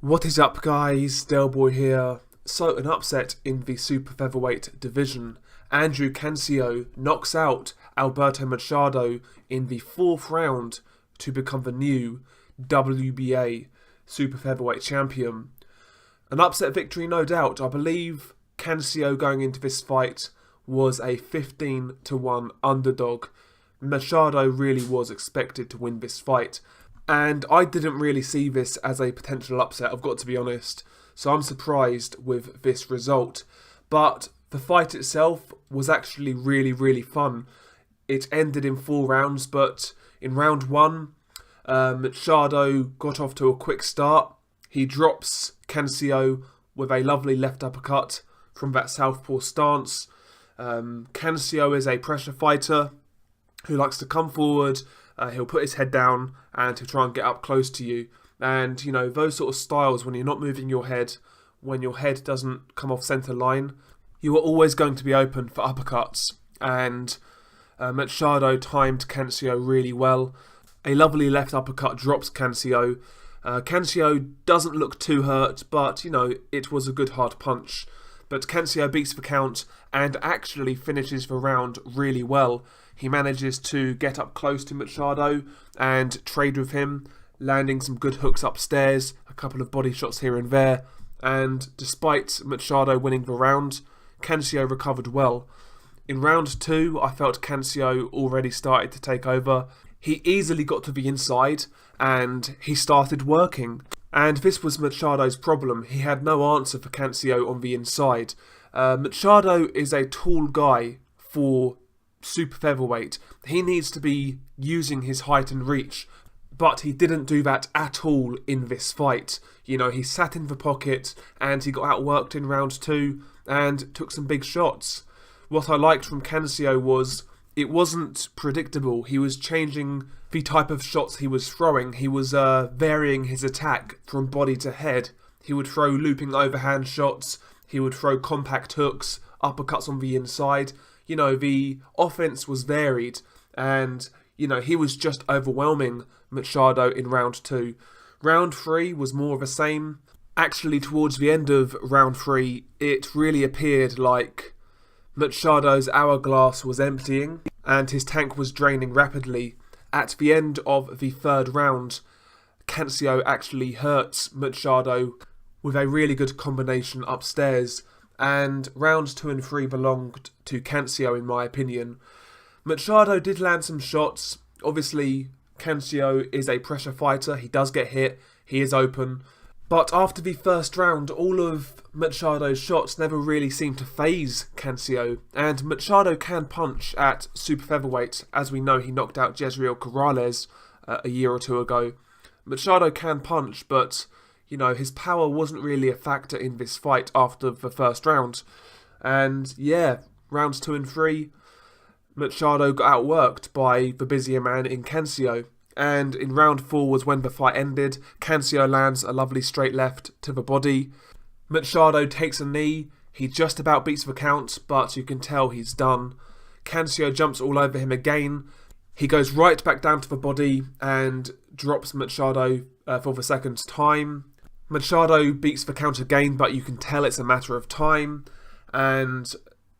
What is up, guys? Delboy here. So, an upset in the super featherweight division. Andrew Cancio knocks out Alberto Machado in the fourth round to become the new WBA super featherweight champion. An upset victory, no doubt. I believe Cancio going into this fight was a 15-1 underdog. Machado really was expected to win this fight. And I didn't really see this as a potential upset, I've got to be honest. So I'm surprised with this result. But the fight itself was actually really fun. It ended in 4 rounds, but in round 1, Machado got off to a quick start. He drops Cancio with a lovely left uppercut from that southpaw stance. Cancio is a pressure fighter who likes to come forward. He'll put his head down and he'll try and get up close to you. And, you know, those sort of styles, when you're not moving your head, when your head doesn't come off centre line, you are always going to be open for uppercuts. And Machado timed Cancio really well. A lovely left uppercut drops Cancio. Cancio doesn't look too hurt, but, you know, it was a good hard punch. But Cancio beats the count and actually finishes the round really well. He manages to get up close to Machado and trade with him, landing some good hooks upstairs, a couple of body shots here and there. And despite Machado winning the round, Cancio recovered well. In round 2, I felt Cancio already started to take over. He easily got to the inside and he started working. And this was Machado's problem. He had no answer for Cancio on the inside. Machado is a tall guy for super featherweight. He needs to be using his height and reach, but he didn't do that at all in this fight. You know, he sat in the pocket and he got outworked in round 2 and took some big shots. What I liked from Cancio was it wasn't predictable. He was changing the type of shots he was throwing. He was varying his attack from body to head. He would throw looping overhand shots. He would throw compact hooks, uppercuts on the inside. You know, the offense was varied and, you know, he was just overwhelming Machado in round 2. Round 3 was more of the same. Actually, towards the end of round 3, it really appeared like Machado's hourglass was emptying and his tank was draining rapidly. At the end of the 3rd round, Cancio actually hurts Machado with a really good combination upstairs. And rounds 2 and 3 belonged to Cancio, in my opinion. Machado did land some shots. Obviously, Cancio is a pressure fighter. He does get hit. He is open. But after the 1st round, all of Machado's shots never really seemed to faze Cancio. And Machado can punch at super featherweight. As we know, he knocked out Jezreel Corrales a year or 2 ago. Machado can punch, but you know, his power wasn't really a factor in this fight after the 1st round. And yeah, rounds 2 and 3, Machado got outworked by the busier man in Cancio. And in round 4 was when the fight ended. Cancio lands a lovely straight left to the body. Machado takes a knee. He just about beats the count, but you can tell he's done. Cancio jumps all over him again. He goes right back down to the body and drops Machado for the 2nd time. Machado beats the count again, but you can tell it's a matter of time. And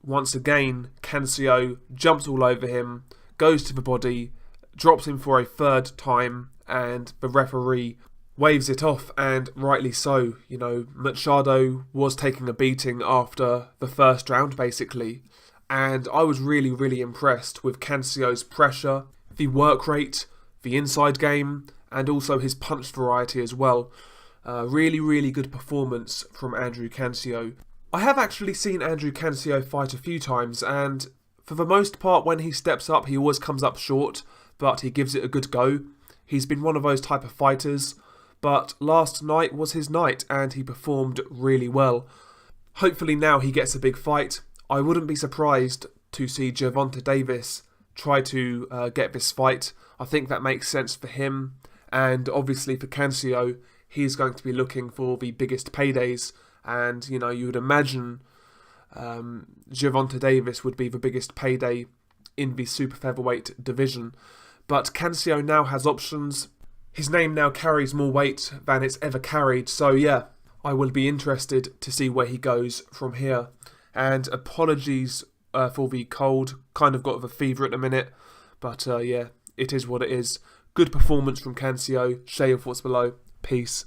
once again, Cancio jumps all over him, goes to the body, drops him for a 3rd time, and the referee waves it off, and rightly so. You know, Machado was taking a beating after the 1st round, basically. And I was really impressed with Cancio's pressure, the work rate, the inside game, and also his punch variety as well. Really good performance from Andrew Cancio. I have actually seen Andrew Cancio fight a few times, and for the most part when he steps up he always comes up short, but he gives it a good go. He's been one of those type of fighters, but last night was his night and he performed really well. Hopefully now he gets a big fight. I wouldn't be surprised to see Gervonta Davis try to get this fight. I think that makes sense for him, and obviously for Cancio, he's going to be looking for the biggest paydays, and you know, you would imagine Gervonta Davis would be the biggest payday in the super featherweight division. But Cancio now has options. His name now carries more weight than it's ever carried. So yeah, I will be interested to see where he goes from here. And apologies for the cold. Kind of got a fever at the minute. But yeah, it is what it is. Good performance from Cancio. Share your thoughts below. Peace.